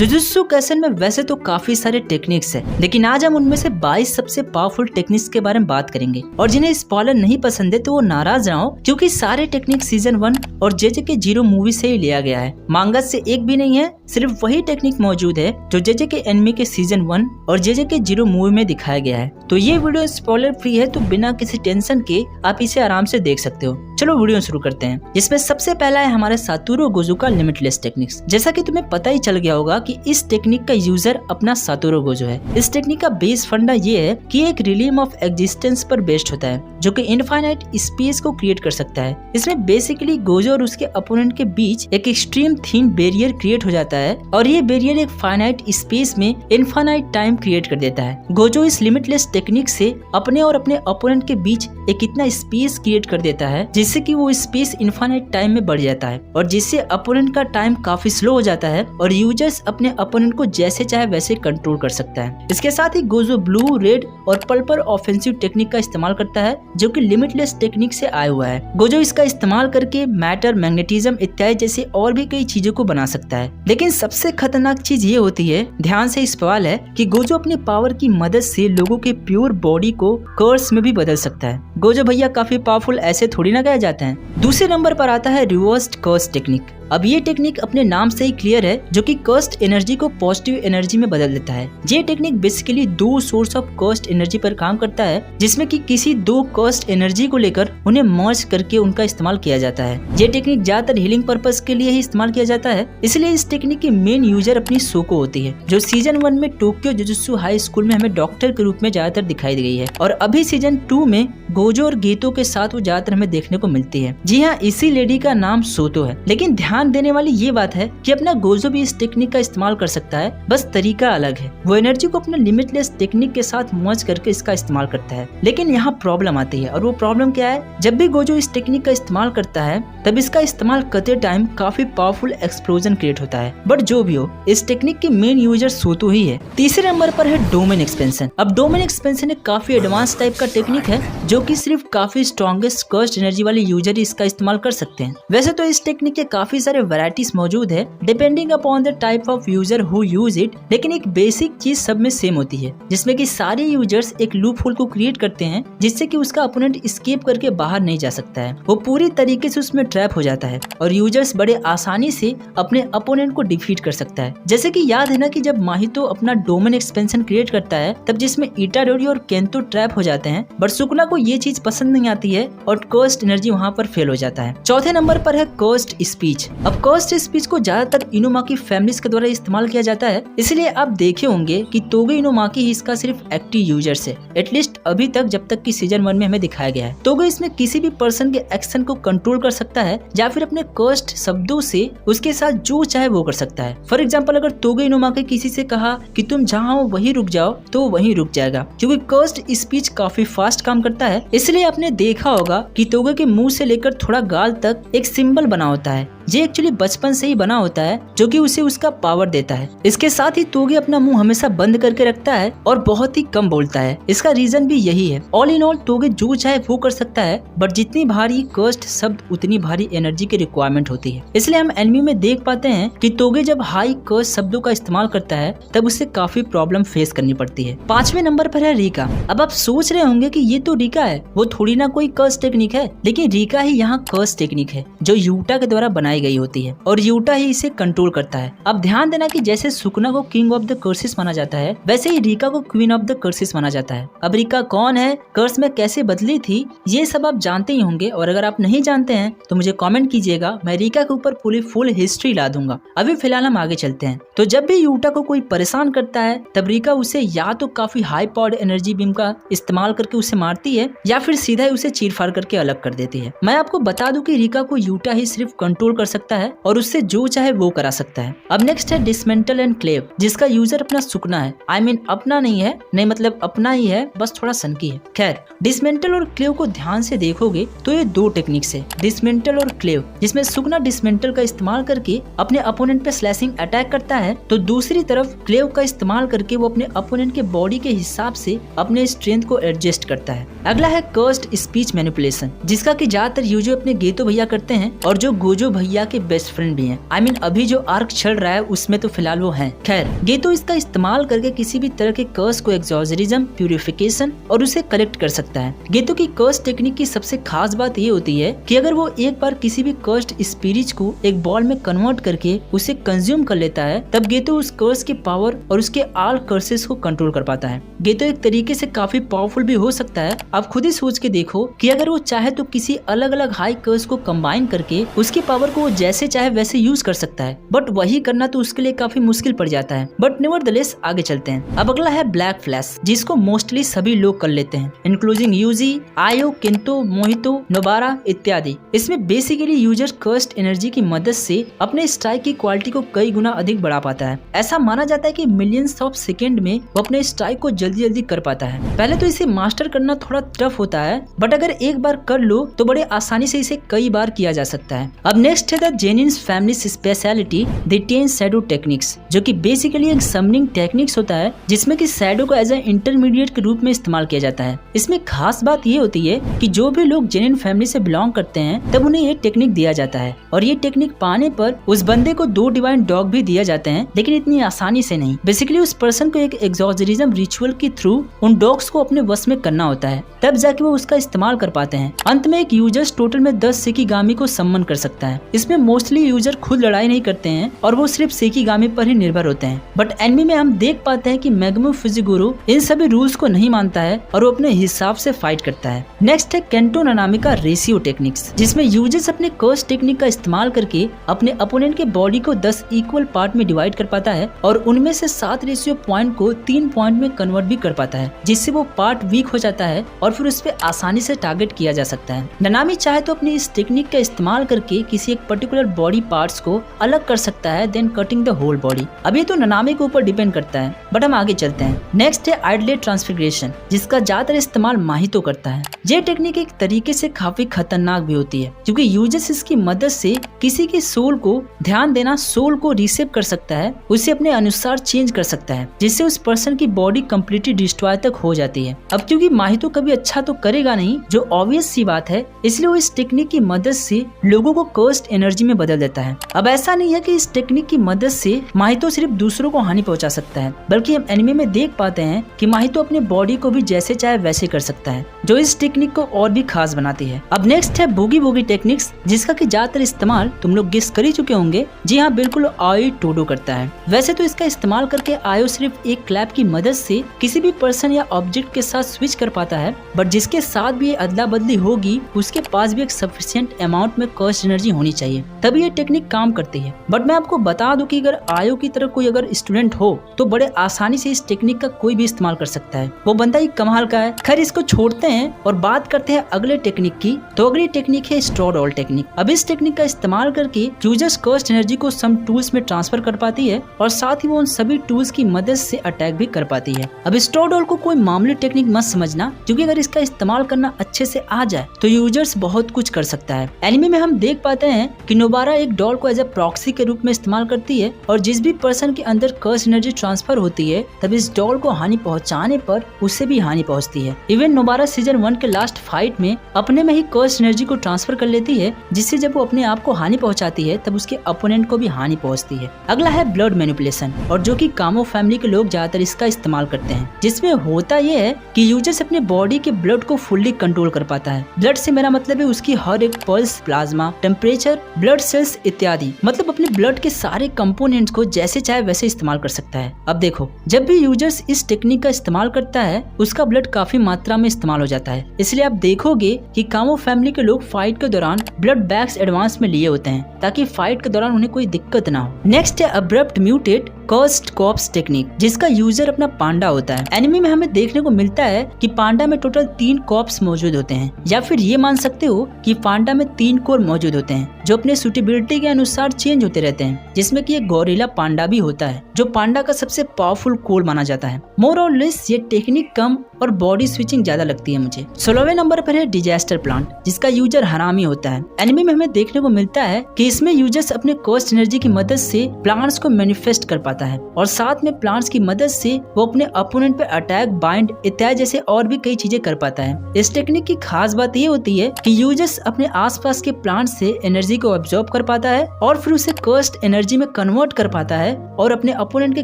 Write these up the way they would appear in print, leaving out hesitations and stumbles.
Jujutsu Kaisen में वैसे तो काफी सारे टेक्निक्स है, लेकिन आज हम उनमें से 22 सबसे पावरफुल टेक्निक्स के बारे में बात करेंगे। और जिन्हें स्पॉइलर नहीं पसंद है तो वो नाराज ना हो, क्योंकि सारे टेक्निक सीजन 1 और जेजे जीरो मूवी से ही लिया गया है। मांगा से एक भी नहीं है, सिर्फ वही टेक्निक मौजूद है जो जेजे के एनिमे के सीजन 1 और जेजे जीरो मूवी में दिखाया गया है। तो ये वीडियो स्पॉइलर फ्री है, तो बिना किसी टेंशन के आप इसे आराम से देख सकते हो। चलो वीडियो शुरू करते हैं, जिसमें सबसे पहला है हमारे सातोरू गोजो का लिमिटलेस टेक्निक्स। जैसा कि तुम्हें पता ही चल गया होगा कि इस टेक्निक का यूजर अपना सातोरू गोजो है। इस टेक्निक का बेस फंडा ये है कि एक रिलीम ऑफ एग्जिस्टेंस पर बेस्ड होता है, जो कि इनफाइनाइट स्पेस को क्रिएट कर सकता है। इसमें बेसिकली गोजो और उसके अपोनेंट के बीच एक एक्सट्रीम थिन बैरियर क्रिएट हो जाता है, और ये बैरियर एक फाइनाइट स्पेस में इनफाइनाइट टाइम क्रिएट कर देता है। गोजो इस लिमिटलेस टेक्निक से अपने और अपने अपोनेंट के बीच एक इतना स्पेस क्रिएट कर देता है जिससे कि वो स्पेस इनफाइनाइट टाइम में बढ़ जाता है, और जिससे अपोनेंट का टाइम काफी स्लो हो जाता है और यूजर्स अपने अपोनेंट को जैसे चाहे वैसे कंट्रोल कर सकता है। इसके साथ ही गोजो ब्लू, रेड और पर्पल ऑफेंसिव टेक्निक का इस्तेमाल करता है, जो कि लिमिटलेस टेक्निक से आया हुआ है। गोजो इसका इस्तेमाल करके मैटर, मैग्नेटिज्म इत्यादि जैसे और भी कई चीजों को बना सकता है। लेकिन सबसे खतरनाक चीज ये होती है, ध्यान से इस सवाल है, कि गोजो अपनी पावर की मदद से लोगों के प्योर बॉडी को कर्स में भी बदल सकता है। गोजो भैया काफी पावरफुल ऐसे थोड़ी ना कहे जाते हैं। दूसरे नंबर पर आता है रिवर्स्ड कर्स टेक्निक। अब ये टेक्निक अपने नाम से ही क्लियर है, जो कि कर्स्ड एनर्जी को पॉजिटिव एनर्जी में बदल देता है। ये टेक्निक बेसिकली दो सोर्स ऑफ कर्स्ड एनर्जी पर काम करता है, जिसमें कि किसी दो कर्स्ड एनर्जी को लेकर उन्हें मर्ज करके उनका इस्तेमाल किया जाता है। ये टेक्निक ज्यादातर हीलिंग पर्पस के लिए ही इस्तेमाल किया जाता है, इसलिए इस टेक्निक की मेन यूजर अपनी सोको होती है, जो सीजन 1 में टोक्यो जुजुत्सु हाई स्कूल में हमें डॉक्टर के रूप में ज्यादातर दिखाई दी गई है, और अभी सीजन 2 में गोजो और गीतो के साथ वो ज्यादातर हमें देखने को मिलती है। जी हाँ, इसी लेडी का नाम सोतो है। लेकिन ध्यान देने वाली ये बात है कि अपना गोजो भी इस टेक्निक का इस्तेमाल कर सकता है, बस तरीका अलग है। वो एनर्जी को अपने लिमिटलेस टेक्निक के साथ मर्ज करके इसका इस्तेमाल करता है। लेकिन यहाँ प्रॉब्लम आती है, और वो प्रॉब्लम क्या है? जब भी गोजो इस टेक्निक का इस्तेमाल करता है, तब इसका इस्तेमाल करते टाइम काफी पावरफुल एक्सप्लोजन क्रिएट होता है। बट जो भी हो, इस टेक्निक की मेन यूजर सोतो ही है। तीसरे नंबर पर है डोमेन एक्सपेंशन। अब डोमेन एक्सपेंशन एक काफी एडवांस टाइप का टेक्निक है, जो कि सिर्फ काफी स्ट्रॉन्गेस्ट कर्स्ड एनर्जी वाले यूजर ही इसका इस्तेमाल कर सकते हैं। वैसे तो इस टेक्निक के काफी सारे वैरायटीज मौजूद है, depending upon the type of user who use it, लेकिन एक बेसिक चीज सब में सेम होती है, जिसमें कि सारे यूजर्स एक लूप होल को क्रिएट करते हैं, जिससे कि उसका अपोनेंट एस्केप करके बाहर नहीं जा सकता है। वो पूरी तरीके से उसमें ट्रैप हो जाता है, और यूजर्स बड़े आसानी से अपने अपोनेंट को डिफीट कर सकता है। जैसे कि याद है ना कि जब माहितो अपना डोमेन एक्सपेंशन क्रिएट करता है, तब जिसमें इटाडोरी और केंतो ट्रैप हो जाते हैं, बट सुकुना को ये चीज पसंद नहीं आती है, और कर्स्ड एनर्जी वहाँ पर फेल हो जाता है। चौथे नंबर पर है कर्स्ड स्पीच। अब कर्स्ड स्पीच को ज्यादातर इनुमाकी फैमिलीज के द्वारा इस्तेमाल किया जाता है, इसलिए आप देखे होंगे कि तोगे इनुमाकी ही इसका सिर्फ एक्टिव यूजर्स है, एटलीस्ट अभी तक, जब तक कि सीजन 1 में हमें दिखाया गया है। तोगे इसमें किसी भी पर्सन के एक्शन को कंट्रोल कर सकता है, या फिर अपने कर्स्ड शब्दों से उसके साथ जो चाहे वो कर सकता है। फॉर एग्जाम्पल, अगर तोगे इनुमाकी किसी से कहा कि तुम जहाँ हो वहीं रुक जाओ, तो वहीं रुक जाएगा, क्योंकि कर्स्ड स्पीच काफी फास्ट काम करता है। इसलिए आपने देखा होगा कि तोगे के मुंह से लेकर थोड़ा गाल तक एक सिंबल बना होता है। ये एक्चुअली बचपन से ही बना होता है, जो कि उसे उसका पावर देता है। इसके साथ ही तोगे अपना मुंह हमेशा बंद करके रखता है और बहुत ही कम बोलता है। इसका रीजन भी यही है। ऑल इन ऑल तोगे जो चाहे वो कर सकता है, बट जितनी भारी कर्स्ड शब्द उतनी भारी एनर्जी की रिक्वायरमेंट होती है। इसलिए हम एनिमे में देख पाते हैं कि तोगे जब हाई कर्स्ड शब्दों का इस्तेमाल करता है, तब उसे काफी प्रॉब्लम फेस करनी पड़ती है। पांचवें नंबर पर है रीका। अब आप सोच रहे होंगे कि ये तो रीका है, वो थोड़ी ना कोई कर्स्ड टेक्निक है, लेकिन रीका ही यहाँ कर्स्ड टेक्निक है, जो यूटा के द्वारा बनाई गई होती है, और यूटा ही इसे कंट्रोल करता है। अब ध्यान देना कि जैसे सुकुना को किंग ऑफ द कर्सेस माना जाता है, वैसे ही रीका को क्वीन ऑफ द कर्सेस माना जाता है। अब रीका कौन है, कर्स में कैसे बदली थी, ये सब आप जानते ही होंगे, और अगर आप नहीं जानते हैं तो मुझे कमेंट कीजिएगा, मैं रीका के ऊपर पूरी फुल हिस्ट्री ला दूंगा। अभी फिलहाल हम आगे चलते हैं। तो जब भी यूटा को कोई परेशान करता है, तब रीका उसे या तो काफी हाई पावर्ड एनर्जी बीम का इस्तेमाल करके उसे मारती है, या फिर सीधा ही उसे चीर-फाड़ करके अलग कर देती है। मैं आपको बता दूं कि रीका को यूटा ही सिर्फ कंट्रोल कर सकता है, और उससे जो चाहे वो करा सकता है। अब नेक्स्ट है डिसमेंटल एंड क्लेव, जिसका यूजर अपना सुकुना है। I mean, अपना नहीं है, नहीं मतलब अपना ही है, बस थोड़ा सनकी है। खैर, डिसमेंटल और क्लेव को ध्यान से देखोगे तो ये दो टेक्निक्स है, डिसमेंटल और क्लेव, जिसमें सुकुना डिसमेंटल का इस्तेमाल करके अपने अपोनेंट पे स्लैशिंग अटैक करता है, तो दूसरी तरफ क्लेव का इस्तेमाल करके वो अपने अपोनेंट के बॉडी के हिसाब से अपने स्ट्रेंथ को एडजस्ट करता है। अगला है कर्स्ड स्पीच मैनिपुलेशन, जिसका कि ज्यादातर यूजर अपने गेतो भैया करते हैं, और जो गोजो भैया ईया के बेस्ट फ्रेंड भी हैं। I mean, अभी जो आर्क चल रहा है उसमें तो फिलहाल वो हैं। खैर, गेतो इसका इस्तेमाल करके किसी भी तरह के कर्स को एक्सॉर्सिज्म, प्यूरिफिकेशन और उसे कलेक्ट कर सकता है। गेतो की कर्स टेक्निक की सबसे खास बात ये होती है कि अगर वो एक बार किसी भी कर्स्ड स्पिरिट को एक बॉल में कन्वर्ट करके उसे कंज्यूम कर लेता है, तब गेतो उस कर्स की पावर और उसके ऑल कर्सेस को कंट्रोल कर पाता है। गेतो एक तरीके से काफी पावरफुल भी हो सकता है। आप खुद ही सोच के देखो कि अगर वो चाहे तो किसी अलग अलग हाई कर्स को कंबाइन करके उसकी पावर को वो जैसे चाहे वैसे यूज कर सकता है, बट वही करना तो उसके लिए काफी मुश्किल पड़ जाता है। बट नेवरदलेस आगे चलते हैं। अब अगला है ब्लैक फ्लैश, जिसको मोस्टली सभी लोग कर लेते हैं, इंक्लूडिंग यूजी, आयो, किंतो, मोहितो, नोबारा इत्यादि। इसमें बेसिकली यूजर कर्स्ड एनर्जी की मदद से अपने स्ट्राइक की क्वालिटी को कई गुना अधिक बढ़ा पाता है। ऐसा माना जाता है कि मिलियंस ऑफ सेकेंड में वो अपने स्ट्राइक को जल्दी जल्दी कर पाता है। पहले तो इसे मास्टर करना थोड़ा टफ होता है, बट अगर एक बार कर लो तो बड़े आसानी से इसे कई बार किया जा सकता है। अब नेक्स्ट है द जेनिन्स family speciality the 10 shadow techniques, जो कि बेसिकली एक समनिंग टेक्निक्स होता है जिसमें कि शैडो को एज ए इंटरमीडिएट के रूप में इस्तेमाल किया जाता है। इसमें खास बात ये होती है कि जो भी लोग जेनिन फैमिली से बिलोंग करते हैं तब उन्हें ये टेक्निक दिया जाता है, और ये टेक्निक पाने पर उस बंदे को 2 डिवाइन डॉग भी दिया जाते हैं, लेकिन इतनी आसानी से नहीं। बेसिकली उस पर्सन को एक एक्सॉर्सिज्म रिचुअल के थ्रू उन डॉग्स को अपने वश में करना होता है, तब जाके वो उसका इस्तेमाल कर पाते हैं। अंत में एक यूजर्स टोटल में 10 सेकिगामी को सम्मन कर सकता है। इसमें मोस्टली यूजर खुद लड़ाई नहीं करते हैं और वो सिर्फ सेकिगामी पर ही निर्भर होते हैं, बट एनिमे में हम देख पाते हैं कि मेगुमो फुजिगुरो इन सभी रूल्स को नहीं मानता है और वो अपने हिसाब से फाइट करता है। नेक्स्ट है केंटो नानामी का रेशियो टेक्निक्स, जिसमें यूजर्स अपने कर्स टेक्निक का इस्तेमाल करके अपने अपोनेंट के बॉडी को 10 इक्वल पार्ट में डिवाइड कर पाता है और उनमें से 7 रेशियो पॉइंट को 3 पॉइंट में कन्वर्ट भी कर पाता है, जिससे वो पार्ट वीक हो जाता है और फिर उस पर आसानी से टारगेट किया जा सकता है। नानामी चाहे तो अपनी इस टेक्निक का इस्तेमाल करके किसी एक पर्टिकुलर बॉडी पार्ट्स को अलग कर सकता है, then cutting the whole body. अब ये तो नानामी के ऊपर डिपेंड करता है, बट हम आगे चलते हैं। नेक्स्ट है आइडलेट ट्रांसफिगरेशन, जिसका ज्यादातर इस्तेमाल माहितो करता है। ये टेक्निक एक तरीके से काफी खतरनाक भी होती है, क्योंकि यूजर्स इसकी मदद से किसी की सोल को ध्यान देना, सोल को रिसेव कर सकता है, उसे अपने अनुसार चेंज कर सकता है, जिससे उस पर्सन की बॉडी कम्प्लीटली डिस्ट्रॉय तक हो जाती है। अब क्योंकि माहितो कभी अच्छा तो करेगा नहीं, जो ऑब्वियस सी बात है, इसलिए वो इस टेक्निक की मदद से लोगों को कर्स्ड एनर्जी में बदल देता है। अब ऐसा नहीं है कि इस टेक्निक की मदद से माहितो सिर्फ दूसरों को हानि पहुंचा सकता है, बल्कि हम एनिमे में देख पाते हैं कि माहितो अपने बॉडी को भी जैसे चाहे वैसे कर सकता है, जो इस टेक्निक को और भी खास बनाती है। अब नेक्स्ट है बूगी बूगी टेक्निक्स, जिसका कि ज्यादातर इस्तेमाल तुम लोग गेस कर ही चुके होंगे। जी हाँ, बिल्कुल आयो टोडो करता है। वैसे तो इसका इस्तेमाल करके आयो सिर्फ एक क्लैप की मदद से किसी भी पर्सन या ऑब्जेक्ट के साथ स्विच कर पाता है, बट जिसके साथ भी अदला बदली होगी उसके पास भी एक सफिशिएंट अमाउंट में कर्स्ड एनर्जी होनी चाहिए, तभी ये टेक्निक काम करती है। बट मैं आपको बता दूं कि अगर आयो की तरह कोई अगर स्टूडेंट हो तो बड़े आसानी से इस टेक्निक का कोई भी इस्तेमाल कर सकता है, वो बंदा ही कमाल का है। खैर, इसको छोड़ते हैं और बात करते हैं अगले टेक्निक की। तो अगली टेक्निक है स्ट्रॉ डॉल टेक्निक। अब इस टेक्निक का इस्तेमाल करके यूजर्स कर्स्ड एनर्जी को सम टूल्स में ट्रांसफर कर पाती है और साथ ही वो उन सभी टूल्स की मदद से अटैक भी कर पाती है। अब स्ट्रॉ डॉल को कोई मामूली टेक्निक मत समझना, क्योंकि अगर इसका इस्तेमाल करना अच्छे से आ जाए तो यूजर्स बहुत कुछ कर सकता है। एनिमे में हम देख पाते हैं कि नोबारा एक डॉल को एज ए प्रॉक्सी के रूप में इस्तेमाल करती है, और जिस भी पर्सन के अंदर कर्स्ड एनर्जी ट्रांसफर होती है तब इस डॉल को हानि पहुंचाने पर उससे भी हानि पहुंचती है। इवन नोबारा सीजन 1 के लास्ट फाइट में अपने में ही कर्स्ड एनर्जी को ट्रांसफर कर लेती है, जिससे जब वो अपने आप को हानि पहुंचाती है तब उसके अपोनेंट को भी हानि पहुंचती है। अगला है ब्लड मैनिपुलेशन, और जो कि कामो फैमिली के लोग ज्यादातर इसका इस्तेमाल करते हैं, जिसमें होता यह है कि यूजर्स अपने बॉडी के ब्लड को फुल्ली कंट्रोल कर पाता है। ब्लड से मेरा मतलब है उसकी हर एक pulse, plasma, temperature, blood cells इत्यादि, मतलब अपने ब्लड के सारे कंपोनेंट्स को जैसे चाहे वैसे इस्तेमाल कर सकता है। अब देखो, जब भी यूजर्स इस टेक्निक का इस्तेमाल करता है उसका ब्लड काफी मात्रा में इस्तेमाल हो जाता है, इसलिए आप देखोगे कि कामो फैमिली के लोग फाइट के दौरान ब्लड बैग्स एडवांस में लिए होते हैं, ताकि फाइट के दौरान उन्हें कोई दिक्कत ना हो। नेक्स्ट है abrupt mutate cursed corps technique, जिसका यूजर अपना पांडा होता है। एनिमे में हमें देखने को मिलता है कि पांडा में टोटल 3 कॉर्प्स मौजूद होते हैं, या फिर ये मान सकते हो कि पांडा में 3 कोर मौजूद होते हैं, जो अपने सुटेबिलिटी के अनुसार चेंज होते रहते हैं, जिसमें कि एक गोरिल्ला पांडा भी होता है, जो पांडा का सबसे पावरफुल कोर माना जाता है। मोर और लेस ये टेक्निक कम और बॉडी स्विचिंग ज्यादा लगती है मुझे। 16वें नंबर पर है डिजास्टर प्लांट, जिसका यूजर हरामी होता है। एनिमे में हमें देखने को मिलता है कि इसमें यूजर्स अपने कर्स्ड एनर्जी की मदद से प्लांट्स को मैनिफेस्ट कर पाते पाता है और साथ में प्लांट्स की मदद से वो अपने अपोनेंट पे अटैक, बाइंड इत्यादि जैसे और भी कई चीजें कर पाता है। इस टेक्निक की खास बात ये होती है कि यूजर्स अपने आसपास के प्लांट से एनर्जी को एब्जॉर्ब कर पाता है और फिर उसे कर्स्ड एनर्जी में कन्वर्ट कर पाता है और अपने अपोनेंट के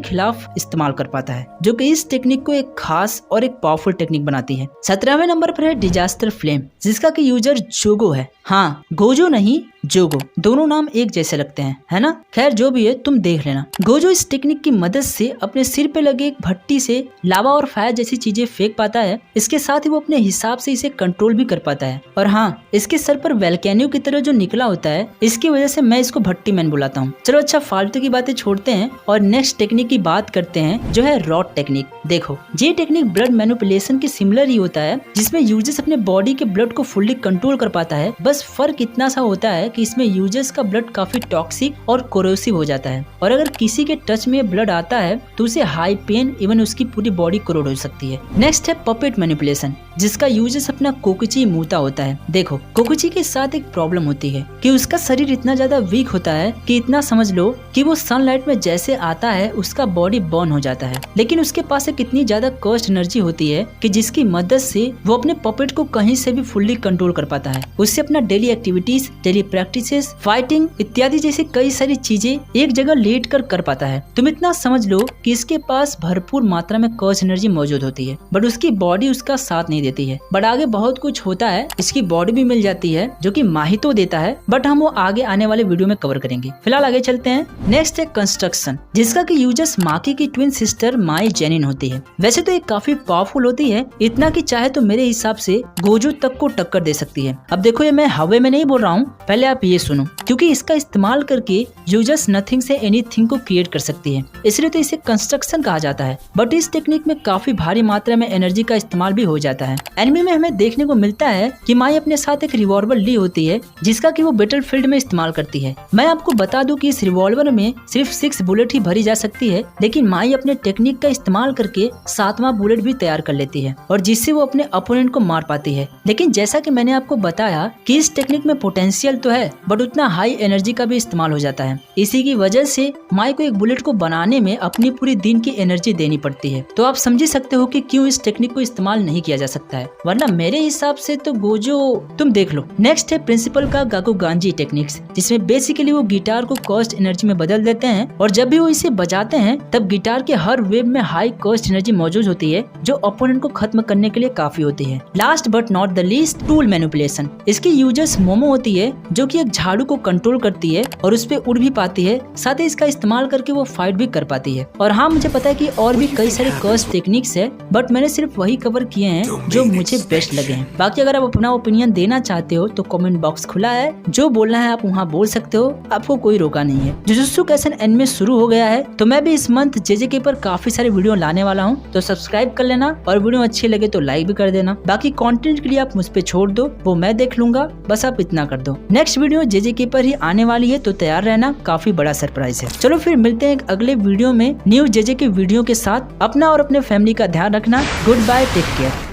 खिलाफ इस्तेमाल कर पाता है, जो कि इस टेक्निक को एक खास और एक पावरफुल टेक्निक बनाती है। 17वें नंबर पर है डिजास्टर फ्लेम, जिसका कि यूजर जोगो है। हाँ, गोजो नहीं, जोगो, दोनों नाम एक जैसे लगते हैं, है ना। खैर जो भी है तुम देख लेना। गोजो इस टेक्निक की मदद से अपने सिर पे लगे एक भट्टी से लावा और फायर जैसी चीजें फेंक पाता है। इसके साथ ही वो अपने हिसाब से इसे कंट्रोल भी कर पाता है। और हाँ, इसके सर पर वोल्केनो की तरह जो निकला होता है, इसकी वजह से मैं इसको भट्टी मैन बुलाता हूँ। चलो अच्छा, फालतू की बातें छोड़ते हैं और नेक्स्ट टेक्निक की बात करते हैं, जो है रॉड टेक्निक। देखो, ये टेक्निक ब्लड मैनिपुलेशन के सिमिलर ही होता है, जिसमें यूजर्स अपने बॉडी के ब्लड को फुल्ली कंट्रोल कर पाता है। बस फर्क इतना सा होता है कि इसमें यूजर्स का ब्लड काफी टॉक्सिक और कोरोसिव हो जाता है और अगर किसी के टच में ब्लड आता है तो उसे हाई पेन, इवन उसकी पूरी बॉडी कोरोड हो सकती है। नेक्स्ट है पपेट मैनिपुलेशन, जिसका यूजर्स अपना कोकुची मूता होता है। देखो, कोकुची के साथ एक प्रॉब्लम होती है कि उसका शरीर इतना ज्यादा वीक होता है कि इतना समझ लो कि वो सनलाइट में जैसे आता है उसका बॉडी बर्न हो जाता है, लेकिन उसके पास एक इतनी ज्यादा कर्स्ड एनर्जी होती है कि जिसकी मदद से वो अपने पपेट को कहीं से भी फुल्ली कंट्रोल कर पाता है। उससे अपना daily activities, daily practices, fighting इत्यादि जैसी कई सारी चीजें एक जगह लेट कर पाता है। तुम इतना समझ लो कि इसके पास भरपूर मात्रा में कर्स्ड एनर्जी मौजूद होती है, बट उसकी बॉडी उसका साथ नहीं देती है। बट आगे बहुत कुछ होता है, इसकी बॉडी भी मिल जाती है जो कि माहितो देता है, बट हम वो आगे आने वाले वीडियो में कवर करेंगे। फिलहाल आगे चलते हैं। नेक्स्ट है कंस्ट्रक्शन, जिसका कि यूजर्स माकी की ट्विन सिस्टर माई जेनिन होती है। वैसे तो ये काफी पावरफुल होती है, इतना कि चाहे तो मेरे हिसाब से गोजो तक को टक्कर दे सकती है। अब देखो, ये मैं हवे में नहीं बोल रहा हूँ, पहले आप ये सुनो, क्योंकि इसका इस्तेमाल करके यूजर्स नथिंग से एनीथिंग को क्रिएट कर सकती है, इसलिए तो इसे कंस्ट्रक्शन कहा जाता है। बट इस टेक्निक में काफी भारी मात्रा में एनर्जी का इस्तेमाल भी हो जाता है। एनिमे में हमें देखने को मिलता है कि माई अपने साथ एक रिवॉल्वर ली होती है, जिसका कि वो बैटलफील्ड में इस्तेमाल करती है। मैं आपको बता दूं कि इस रिवॉल्वर में सिर्फ 6 बुलेट ही भरी जा सकती है, लेकिन माई अपने टेक्निक का इस्तेमाल करके 7वां बुलेट भी तैयार कर लेती है और जिससे वो अपने अपोनेंट को मार पाती है। लेकिन जैसा कि मैंने आपको बताया कि इस टेक्निक में पोटेंशियल तो है, बट उतना हाई एनर्जी का भी इस्तेमाल हो जाता है। इसी की वजह से माई को एक बुलेट को बनाने में अपनी पूरी दिन की एनर्जी देनी पड़ती है। तो आप समझ सकते हो कि क्यों इस टेक्निक को इस्तेमाल नहीं किया जा सकता है, वरना मेरे हिसाब से तो गोजो तुम देख लो। नेक्स्ट है प्रिंसिपल का गाकुगांजी टेक्निक्स, जिसमें बेसिकली वो गिटार को कर्स्ड एनर्जी में बदल देते हैं और जब भी वो इसे बजाते हैं तब गिटार के हर वेव में हाई कर्स्ड एनर्जी मौजूद होती है, जो ओपोनेंट को खत्म करने के लिए काफी होती है। Last but not the least, tool manipulation. इसकी यूजर्स मोमो होती है, जो कि एक झाड़ू को कंट्रोल करती है और उस पे उड़ भी पाती है, साथ ही इसका इस्तेमाल करके वो फाइट भी कर पाती है। और हाँ, मुझे पता है कि और भी कई सारे कर्स्ड टेक्निक्स है, बट मैंने सिर्फ वही कवर किए हैं जो मुझे बेस्ट लगे हैं। बाकी अगर आप अपना ओपिनियन देना चाहते हो तो कमेंट बॉक्स खुला है, जो बोलना है आप वहाँ बोल सकते हो, आपको कोई रोका नहीं है। जुजुत्सु काइसेन एनिमे शुरू हो गया है, तो मैं भी इस मंथ जेजेके पर काफी सारे वीडियो लाने वाला हूँ, तो सब्सक्राइब कर लेना और वीडियो अच्छी लगे तो लाइक भी कर देना। बाकी कंटेंट के लिए आप मुझ पे छोड़ दो, वो मैं देख लूंगा, बस आप इतना कर दो। नेक्स्ट वीडियो जेजेके पर ही आने वाली है, तो तैयार रहना, काफी बड़ा सरप्राइज है। चलो फिर मिलते हैं एक अगले वीडियो में न्यू जेजेके वीडियो के साथ। अपना और अपने फैमिली का ध्यान रखना। Good bye, take care.